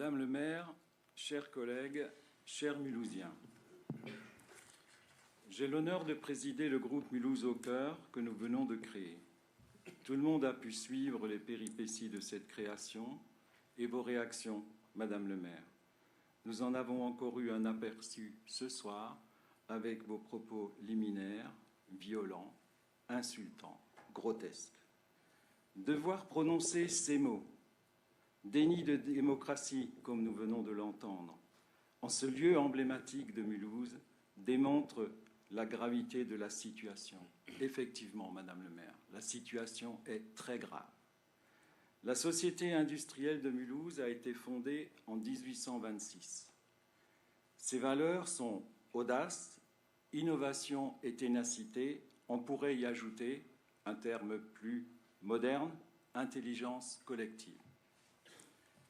Madame le maire, chers collègues, chers Mulhousiens, j'ai l'honneur de présider le groupe Mulhouse au cœur que nous venons de créer. Tout le monde a pu suivre les péripéties de cette création et vos réactions, Madame le maire. Nous en avons encore eu un aperçu ce soir avec vos propos liminaires, violents, insultants, grotesques. Devoir prononcer ces mots, déni de démocratie, comme nous venons de l'entendre, en ce lieu emblématique de Mulhouse, démontre la gravité de la situation. Effectivement, Madame le maire, la situation est très grave. La Société industrielle de Mulhouse a été fondée en 1826. Ses valeurs sont audace, innovation et ténacité. On pourrait y ajouter un terme plus moderne, intelligence collective.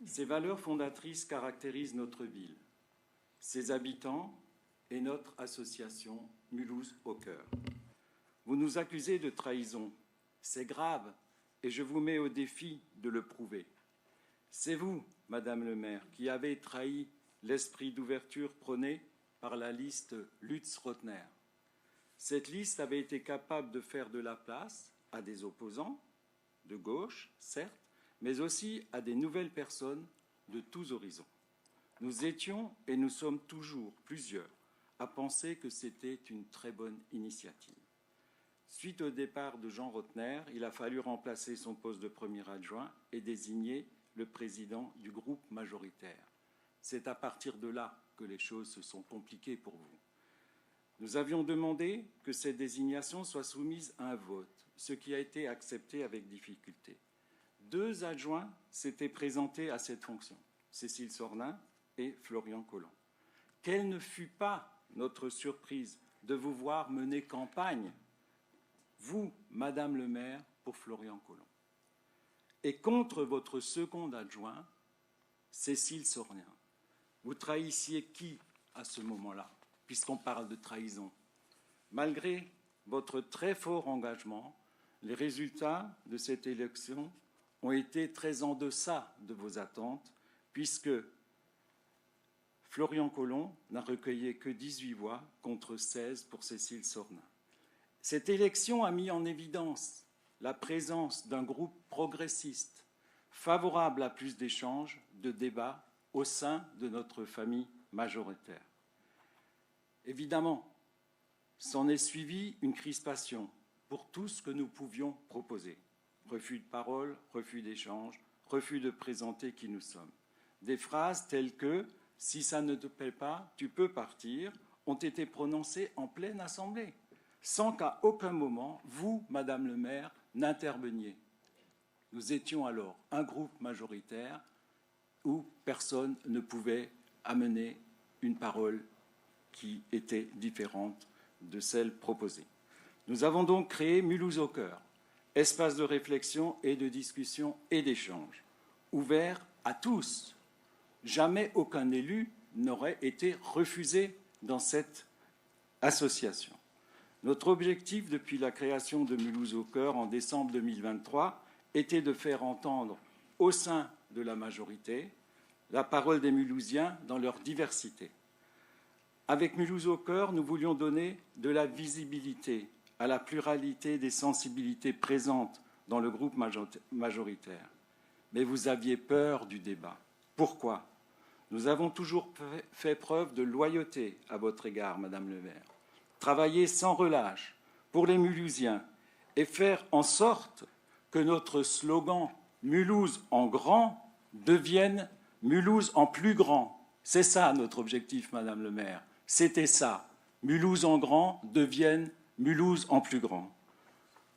Ces valeurs fondatrices caractérisent notre ville, ses habitants et notre association Mulhouse au cœur. Vous nous accusez de trahison. C'est grave et je vous mets au défi de le prouver. C'est vous, Madame le maire, qui avez trahi l'esprit d'ouverture prôné par la liste Lutz-Rotner. Cette liste avait été capable de faire de la place à des opposants, de gauche, certes, mais aussi à des nouvelles personnes de tous horizons. Nous étions et nous sommes toujours plusieurs à penser que c'était une très bonne initiative. Suite au départ de Jean Rotner, il a fallu remplacer son poste de premier adjoint et désigner le président du groupe majoritaire. C'est à partir de là que les choses se sont compliquées pour vous. Nous avions demandé que cette désignation soit soumise à un vote, ce qui a été accepté avec difficulté. 2 adjoints s'étaient présentés à cette fonction, Cécile Sornin et Florian Collomb. Quelle ne fut pas notre surprise de vous voir mener campagne, vous, Madame le maire, pour Florian Collomb. Et contre votre second adjoint, Cécile Sornin. Vous trahissiez qui à ce moment-là, puisqu'on parle de trahison? Malgré votre très fort engagement, les résultats de cette élection ont été très en deçà de vos attentes, puisque Florian Collomb n'a recueilli que 18 voix contre 16 pour Cécile Sornin. Cette élection a mis en évidence la présence d'un groupe progressiste, favorable à plus d'échanges, de débats au sein de notre famille majoritaire. Évidemment, s'en est suivi une crispation pour tout ce que nous pouvions proposer. Refus de parole, refus d'échange, refus de présenter qui nous sommes. Des phrases telles que « si ça ne te plaît pas, tu peux partir » ont été prononcées en pleine assemblée, sans qu'à aucun moment, vous, Madame le maire, n'interveniez. Nous étions alors un groupe majoritaire où personne ne pouvait amener une parole qui était différente de celle proposée. Nous avons donc créé Mulhouse au cœur, espace de réflexion et de discussion et d'échange, ouvert à tous. Jamais aucun élu n'aurait été refusé dans cette association. Notre objectif depuis la création de Mulhouse au cœur en décembre 2023 était de faire entendre au sein de la majorité la parole des Mulhousiens dans leur diversité. Avec Mulhouse au cœur, nous voulions donner de la visibilité à la pluralité des sensibilités présentes dans le groupe majoritaire. Mais vous aviez peur du débat. Pourquoi? Nous avons toujours fait preuve de loyauté à votre égard, Madame le maire. Travailler sans relâche pour les Mulhousiens et faire en sorte que notre slogan « Mulhouse en grand » devienne « Mulhouse en plus grand ». C'est ça notre objectif, Madame le maire. C'était ça. Mulhouse en grand devienne Mulhouse en plus grand.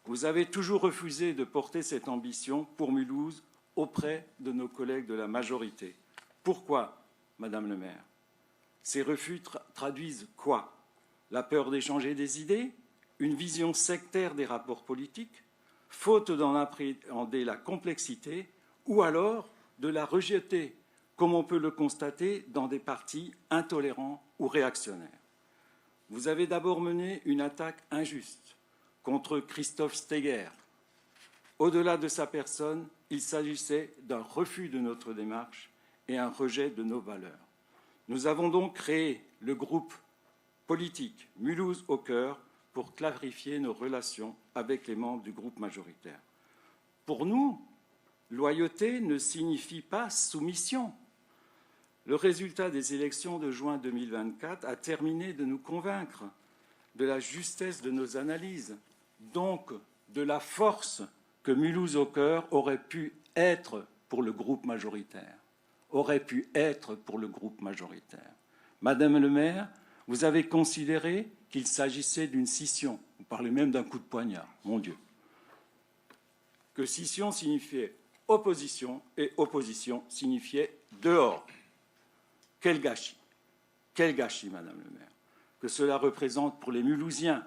Vous avez toujours refusé de porter cette ambition pour Mulhouse auprès de nos collègues de la majorité. Pourquoi, Madame le maire? Ces refus traduisent quoi? La peur d'échanger des idées? Une vision sectaire des rapports politiques? Faute d'en appréhender la complexité? Ou alors de la rejeter, comme on peut le constater dans des partis intolérants ou réactionnaires? Vous avez d'abord mené une attaque injuste contre Christophe Steger. Au-delà de sa personne, il s'agissait d'un refus de notre démarche et un rejet de nos valeurs. Nous avons donc créé le groupe politique Mulhouse au cœur pour clarifier nos relations avec les membres du groupe majoritaire. Pour nous, loyauté ne signifie pas soumission. Le résultat des élections de juin 2024 a terminé de nous convaincre de la justesse de nos analyses, donc de la force que Mulhouse au cœur aurait pu être pour le groupe majoritaire. Madame le maire, vous avez considéré qu'il s'agissait d'une scission. Vous parlez même d'un coup de poignard, mon Dieu. Que scission signifiait opposition et opposition signifiait dehors. Quel gâchis, Madame le maire, que cela représente pour les Mulhousiens,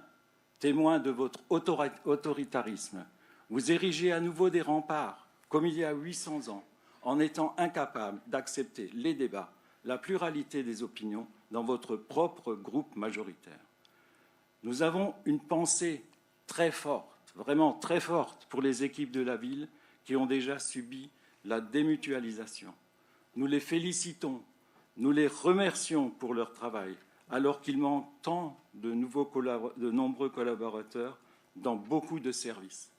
témoins de votre autoritarisme. Vous érigez à nouveau des remparts, comme il y a 800 ans, en étant incapable d'accepter les débats, la pluralité des opinions dans votre propre groupe majoritaire. Nous avons une pensée très forte, vraiment très forte, pour les équipes de la ville qui ont déjà subi la démutualisation. Nous les félicitons, nous les remercions pour leur travail, alors qu'il manque tant de nombreux collaborateurs dans beaucoup de services.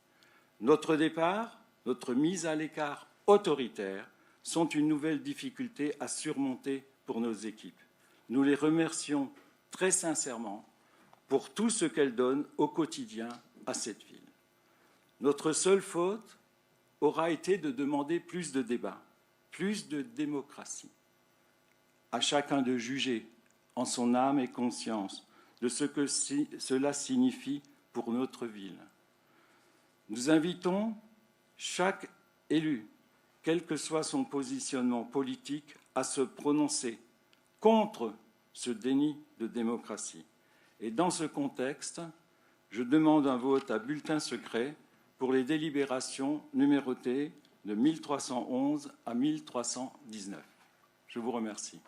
Notre départ, notre mise à l'écart autoritaire sont une nouvelle difficulté à surmonter pour nos équipes. Nous les remercions très sincèrement pour tout ce qu'elles donnent au quotidien à cette ville. Notre seule faute aura été de demander plus de débat, plus de démocratie. À chacun de juger en son âme et conscience de ce que cela signifie pour notre ville. Nous invitons chaque élu, quel que soit son positionnement politique, à se prononcer contre ce déni de démocratie. Et dans ce contexte, je demande un vote à bulletin secret pour les délibérations numérotées de 1311 à 1319. Je vous remercie.